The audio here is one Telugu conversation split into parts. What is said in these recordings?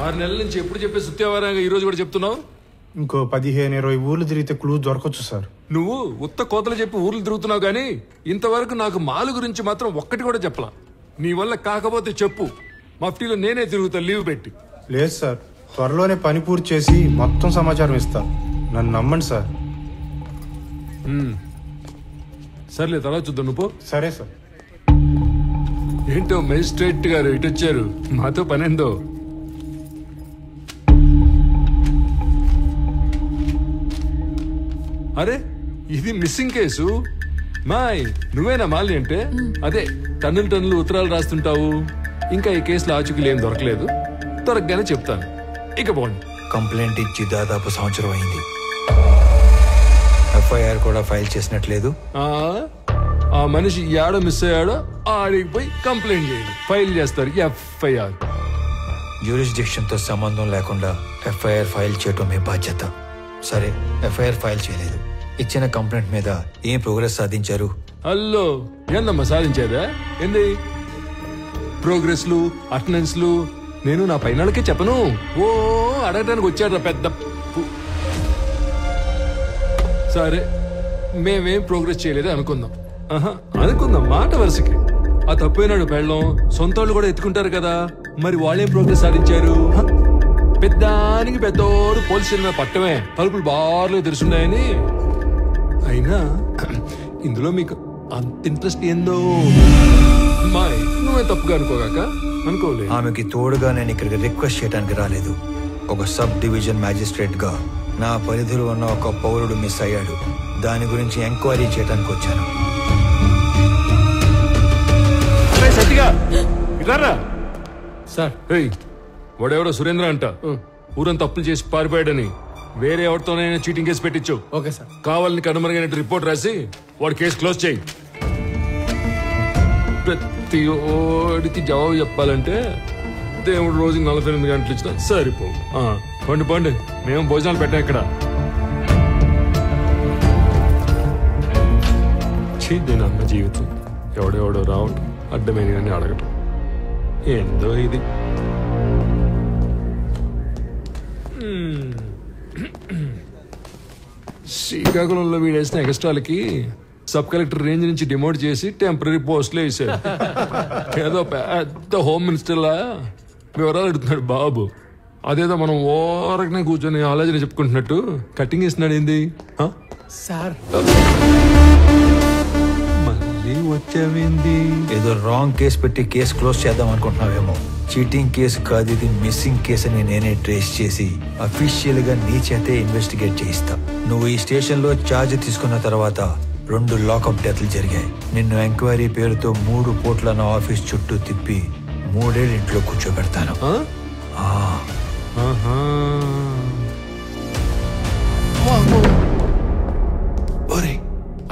6 నెలల నుంచి ఎప్పుడు చెప్పే సుత్యావారంగా ఈ రోజు కూడా చెప్తున్నావు? ఇంకో 15-20 ఊర్లు తిరిగితే క్లూ దొరకొచ్చు సార్. నువ్వు ఉత్త కోతలు చెప్పి ఊర్లు తిరుగుతున్నావు కానీ ఇంతవరకు నాకు మాలు గురించి మాత్రం ఒక్కటి కూడా చెప్పలా. నీ వల్ల కాకపోతే చెప్పు, మఫ్టీలో నేనే తిరుగుతా లీవ్ పెట్టి. లేదు సార్, త్వరలోనే పని పూర్తి చేసి మొత్తం సమాచారం ఇస్తా. నన్ను నమ్మండి సార్. సర్లే, తర్వాత చూద్దాం. నువ్వు సరే సార్. ఏంటో మేజిస్ట్రేట్ గారు ఇటు వచ్చారు, మాతో పనేందో. అరే, ఇది మిస్సింగ్ కేసు. మాయ్, నువ్వేనా మాలి అంటే? అదే టన్నులు ఉత్తరాలు రాస్తుంటావు. ఇంకా ఈ కేసులో ఆచూకీలు ఏం దొరకలేదు, దొరకగానే చెప్తాను. ఇక పోండి. కంప్లైంట్ ఇచ్చి దాదాపు సంవత్సరం అయింది. ఎఫ్ఐఆర్ కూడా ఫైల్ చేసినట్లేదు. ఆ మనిషి ఏడో మిస్ అయ్యాడో ఆడికి పోయి కంప్లైంట్ చేయండి, ఫైల్ చేస్తారు ఎఫ్ఐఆర్. జ్యూరిస్డిక్షన్ తో సంబంధం లేకుండా ఎఫ్ఐఆర్ ఫైల్ చేయటం మీ బాధ్యత. సరే, ఎఫ్ఐఆర్ ఫైల్ చేయలేదు. ఇచ్చిన కంప్లైంట్ మీద ఏం ప్రోగ్రెస్ సాధించారు? అల్లో ఏందమ్మా సాధించేదా? ఏంది ప్రోగ్రెస్లు, అటెండెన్స్లు నేను నా పైనకే చెప్పను. ఓ అడగటానికి వచ్చాడు పెద్ద. సరే, మేమేం ప్రోగ్రెస్ చేయలేదు అనుకుందాం. అనుకుందాం మాట వరుసకి. ఆ తప్పైనాడు పెళ్ళం, సొంత వాళ్ళు కూడా ఎత్తుకుంటారు కదా, మరి వాళ్ళేం ప్రోగ్రెస్ సాధించారు? పెద్దానికి పెద్దోడు పోలీస్ స్టేషన్ పట్టమే, తలుపులు బార్లు తెరుచున్నాయని. అయినా ఇందులో మీకు అంత ఇంట్రెస్ట్ ఏందో? మాయ్, నువ్వే తప్పుగా అనుకోగాక. అనుకోలేదు. ఆమెకి తోడుగా నేను ఇక్కడికి రిక్వెస్ట్ చేయడానికి రాలేదు. ఒక సబ్ డివిజన్ మ్యాజిస్ట్రేట్ గా నా పరిధిలో ఉన్న ఒక పౌరుడు మిస్ అయ్యాడు, దాని గురించి ఎంక్వైరీ చేయడానికి వచ్చాను. సార్, వాడెవడో సురేంద్ర అంట, ఊరంతా తప్పులు చేసి పారిపోయాడని వేరే ఎవరితోనైనా చీటింగ్ కేసు పెట్టించు. Okay sir. కావాలని కనుమరుగైనట్టు రిపోర్ట్ రాసి వాడి కేసు క్లోజ్ చేయి. ప్రతి ఓడికి జవాబు చెప్పాలంటే దేవుడు రోజుకి 48 గంటలు ఇచ్చినా సరిపో. పండి పండి, మేము భోజనాలు పెట్టాం ఇక్కడ. దీని అన్న జీవితం ఎవడెవడో రావటం, అడ్డమైనవన్నీ అడగటం, ఏందో ఇది. శ్రీకాకుళంలో వీడేసిన ఎక్స్ట్రాలకి సబ్ కలెక్టర్ రేంజ్ నుంచి డిమోట్ చేసి టెంపరీ పోస్టులు వేసారు. ఏదో పెద్ద హోమ్ మినిస్టర్లా వివరాలు అడుగుతున్నాడు బాబు. అదేదో మనం ఓరకనే కూర్చొని ఆలోచన చెప్పుకుంటున్నట్టు కటింగ్ ఇస్తున్నాడు. ఏంది సార్? మళ్ళీ వచ్చావేంది? ఏదో రాంగ్ కేసు పెట్టి కేసు క్లోజ్ చేద్దాం అనుకుంటున్నావేమో. చీటింగ్ కేసు కాదు ఇది, మిస్సింగ్ కేసు అని నేనే ట్రేస్ చేసి అఫీషియల్ గా నీ చేతే ఇన్వెస్టిగేట్ చేయిస్తా. నువ్వు ఈ స్టేషన్ లో ఛార్జ్ తీసుకున్న తర్వాత 2 లాకప్ డెత్లు జరిగాయి. నిన్ను ఎంక్వైరీ పేరుతో 3 పూట్ల నా ఆఫీస్ చుట్టూ తిప్పి 3 ఏళ్ళు ఇంట్లో కూర్చోబెడతాను.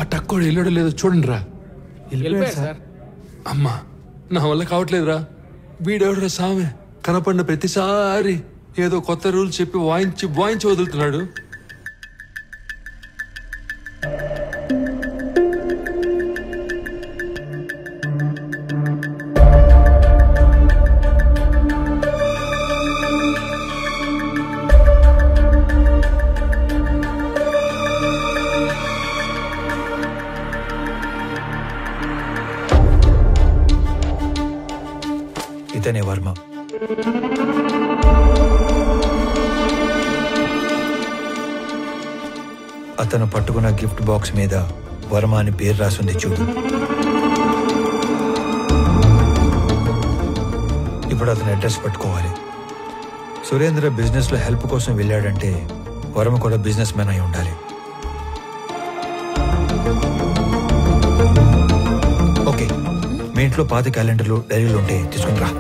ఆ టక్కోడు వెళ్ళాడో లేదో చూడండి రా. సార్. అమ్మా, నా వల్ల కావట్లేదురా. వీడెవడరా సామె, కనపడిన ప్రతిసారి ఏదో కొత్త రూల్స్ చెప్పి వాయించి వదులుతున్నాడు. ఇతనే వర్మ. అతను పట్టుకున్న గిఫ్ట్ బాక్స్ మీద వర్మ అని పేరు రాసింది చూడు. ఇప్పుడు అతను అడ్రస్ పట్టుకోవాలి. సురేంద్ర బిజినెస్ లో హెల్ప్ కోసం వెళ్ళాడంటే వర్మ కూడా బిజినెస్ మ్యాన్ అయి ఉండాలి. ఓకే, మీ ఇంట్లో పాత క్యాలెండర్లు, డైరీలు ఉంటే తీసుకుని రా.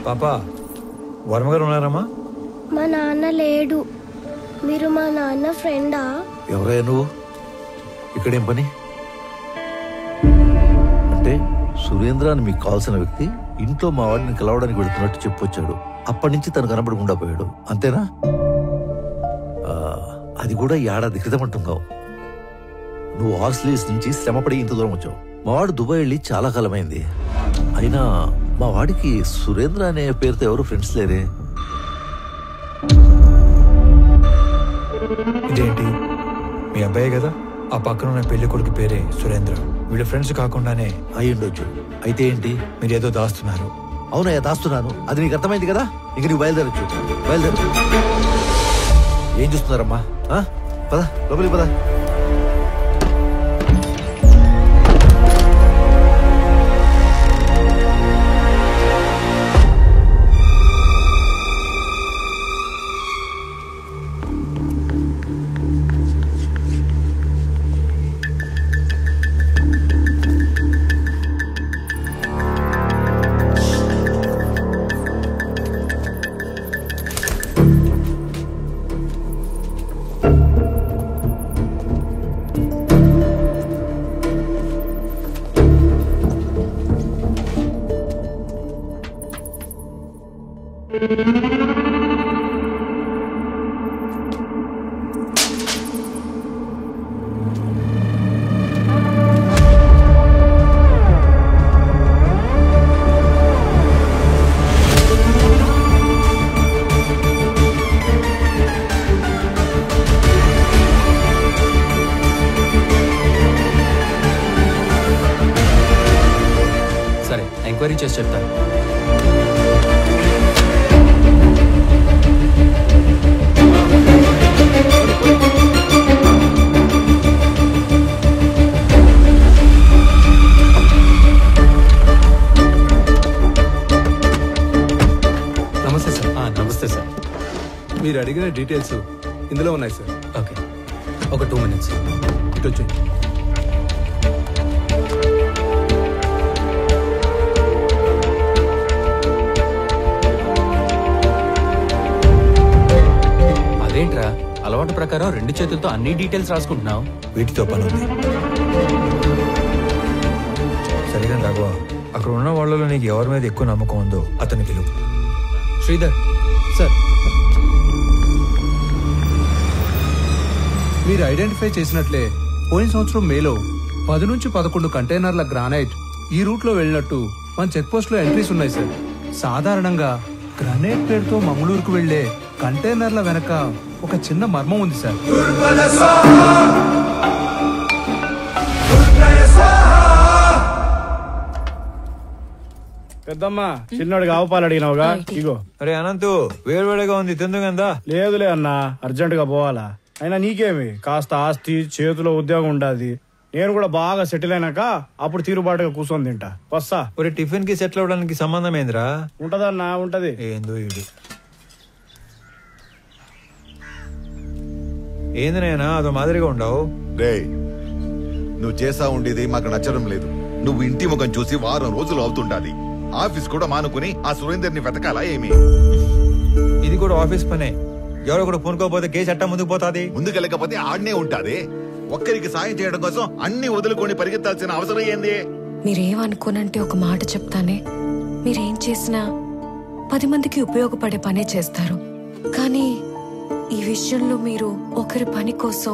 పాపా, వర్మ గారు ఉన్నారమ్మా? మా నాన్న లేడు. మీరు మా నాన్న ఫ్రెండా? ఎవరయ్యా నువ్వు? ఇక్కడేం పని? అంటే సురేంద్ర అని మీకు కావాల్సిన వ్యక్తి ఇంట్లో మా వాడిని కలవడానికి వెళుతున్నట్టు చెప్పొచ్చాడు. అప్పటి నుంచి తను కనబడకుండా పోయాడు, అంతేనా? అది కూడా ఏడాది క్రితం అంటున్నావు. నువ్వు హార్స్లీస్ నుంచి శ్రమపడి ఇంత దూరం వచ్చావు. మా వాడు దుబాయ్ వెళ్ళి చాలా కాలమైంది. అయినా మా వాడికి సురేంద్ర అనే పేరుతో ఎవరు ఫ్రెండ్స్ లేరే. ఇదేంటి, మీ అబ్బాయే కదా? ఆ పక్కన ఉన్న పెళ్లి కొడుకు పేరే సురేంద్ర. వీళ్ళ ఫ్రెండ్స్ కాకుండానే అయ్యుండొచ్చు. అయితే ఏంటి? మీరేదో దాస్తున్నారు. అవునయ్యా, దాస్తున్నాను. అది నీకు అర్థమైంది కదా. ఇంక నువ్వు బయలుదేరచ్చు. బయలుదేరు. ఏం చూస్తున్నారమ్మా? పద లోపలికి పద. సరే, ఎంక్వైరీ చేసి చెప్తాను. నమస్తే సార్. నమస్తే సార్. మీరు అడిగిన డీటెయిల్స్ ఇందులో ఉన్నాయి సార్. ఓకే, ఒక 2 minutes. ఇటు వచ్చి అదేంట్రా, అలవాటు ప్రకారం 2 చేతులతో అన్ని డీటెయిల్స్ రాసుకుంటున్నావు? వీటితో పని ఉంది. సరిగా రాఘవ, అక్కడ ఉన్న వాళ్ళలో నీకు ఎవరి మీద ఎక్కువ నమ్మకం ఉందో అతని పిలువు. శ్రీధర్ సార్, మీరు ఐడెంటిఫై చేసినట్లే పోయిన సంవత్సరం మేలో 10 నుంచి 11 కంటైనర్ల గ్రానైట్ ఈ రూట్ లో వెళ్ళినట్టు మన చెక్ పోస్ట్ లో ఎంట్రీస్ ఉన్నాయి సార్. సాధారణంగా గ్రానైట్ పేరుతో మంగళూరుకు వెళ్లే కంటైనర్ల వెనక ఒక చిన్న మర్మం ఉంది సార్. పెద్దమ్మా, చిన్నోడికి ఆవుపాలు అడిగినావుగా, ఇగో. అరే అనంతు, వేడివేడిగా ఉంది, తిందుగందా? లేదులే అన్నా, అర్జెంట్ గా పోవాలా. అయినా నీకేమి, కాస్త ఆస్తి, చేతిలో ఉద్యోగం ఉండాది. నేను కూడా బాగా సెటిల్ అయినాక అప్పుడు తీరుబాటుగా కూర్చొని తింటా. వస్తా. ఒరే, టిఫిన్ కి సెటిల్ అవడానికి సంబంధం ఏందిరా? ఉంటదన్నా, ఉంటది. ఏందో ఇది. ఏంది నాయనా అదో మాదిరిగా ఉండవు? రే, నువ్వు చేసా ఉండేది మాకు నచ్చడం లేదు. నువ్వు ఇంటి ముఖం చూసి వారం రోజులు అవుతుండాలి. ఆఫీస్ కూడా మానుకుని ఆ సురేందర్ని వెతకాలా ఏమి? ఇది కూడా ఆఫీస్ పనే. ఎవరో కూడా పూనుకోపోతే కేసు అట్టా ముందుకు పోతాది. ముందుకెళ్ళకపోతే ఆడనే ఉంటాది. ఒక్కరికి సాయం చేయడం కోసం అన్ని వదులుకొని పరిగెత్తాల్సిన అవసరం ఏంది? మీరేమనుకోనంటే ఒక మాట చెప్తానే. మీరేం చేసినా 10 మందికి ఉపయోగపడే పనే చేస్తారు. కానీ ఈ విషయంలో మీరు ఒకరి పని కోసం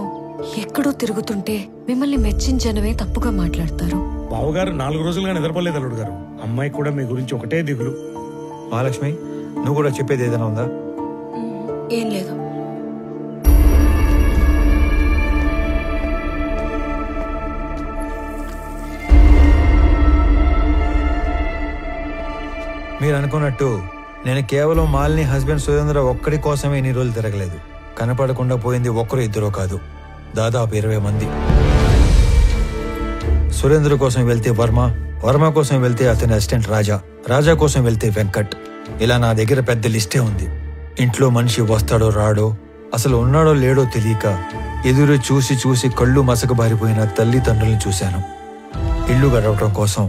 ఎక్కడో తిరుగుతుంటే మిమ్మల్ని మెచ్చించనవే తప్పుగా మాట్లాడతారు. బావగారు 4 రోజులుగా నిద్రపోలేదు అల్లుడు గారు. అమ్మాయి కూడా మీ గురించి ఒకటే దిగులు. మహాలక్ష్మి, నువ్వు కూడా చెప్పేది ఏదైనా ఉందా? ఏం లేదు. మీరు అనుకున్నట్టు నేను కేవలం మాలిని హస్బెండ్ సురేంద్ర ఒక్కడి కోసమే ఇన్ని రోజులు తిరగలేదు. కనపడకుండా పోయింది ఒక్కరు ఇద్దరు కాదు, దాదాపు 20 మంది. సురేంద్ర కోసం వెళ్తే వర్మ, వర్మ కోసం వెళ్తే అతని అసిస్టెంట్ రాజా, రాజా కోసం వెళ్తే వెంకట్. ఇలా నా దగ్గర పెద్ద లిస్టే ఉంది. ఇంట్లో మనిషి వస్తాడో రాడో, అసలు ఉన్నాడో లేడో తెలియక ఎదురు చూసి చూసి కళ్ళు మసకబారిపోయిన తల్లిదండ్రుల్ని చూశాను. ఇల్లు గడవటం కోసం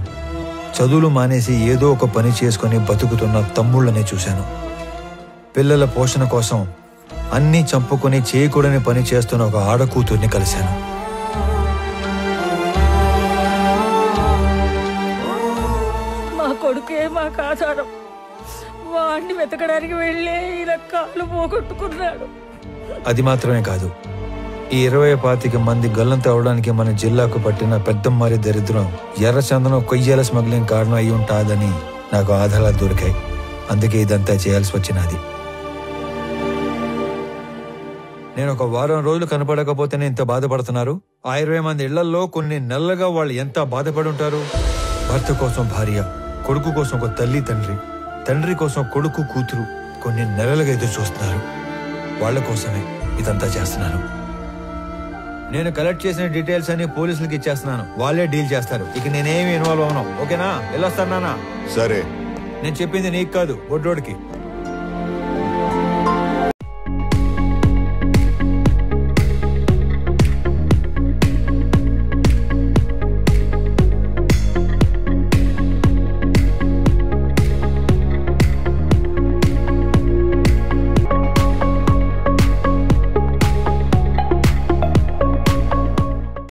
చదువులు మానేసి ఏదో ఒక పని చేసుకుని బతుకుతున్న తమ్ముళ్ళనే చూశాను. పిల్లల పోషణ కోసం అన్నీ చంపుకొని చేయకూడని పని చేస్తున్న ఒక ఆడకూతుర్ని కలిశాను. మాకు ఆధారం. వాడిని వెతకడానికి వెళ్ళే ఇలా కాలు పోగొట్టుకున్నాడు. అది మాత్రమే కాదు, ఈ 20-25 మంది గల్లంత అవడానికి మన జిల్లాకు పట్టిన పెద్దమ్మారి దరిద్రం ఎర్రచందనం కొయ్యాల స్మగ్లింగ్ కారణం అయి ఉంటాదని నాకు ఆధారాలు దొరికాయి. అందుకే ఇదంతా చేయాల్సి వచ్చినది. నేను ఒక వారం రోజులు కనపడకపోతేనే ఇంత బాధపడుతున్నారు. ఆ 20 మంది ఇళ్లలో కొన్ని నెలలుగా వాళ్ళు ఎంత బాధపడి ఉంటారు. భర్త కోసం భార్య, కొడుకు కోసం ఒక తల్లి తండ్రి, తండ్రి కోసం కొడుకు కూతురు కొన్ని నెలలుగా ఎదురు చూస్తున్నారు. వాళ్ళ కోసమే ఇదంతా చేస్తున్నాను. నేను కలెక్ట్ చేసిన డీటెయిల్స్ అన్ని పోలీసులకి ఇచ్చేస్తున్నాను. వాళ్ళే డీల్ చేస్తారు. ఇక నేనేమి ఇన్వాల్వ్ అవును. ఓకేనా? వెళ్ళొస్తాను నాన్న. సరే. నేను చెప్పింది నీకు కాదు, బొడ్డోడికి.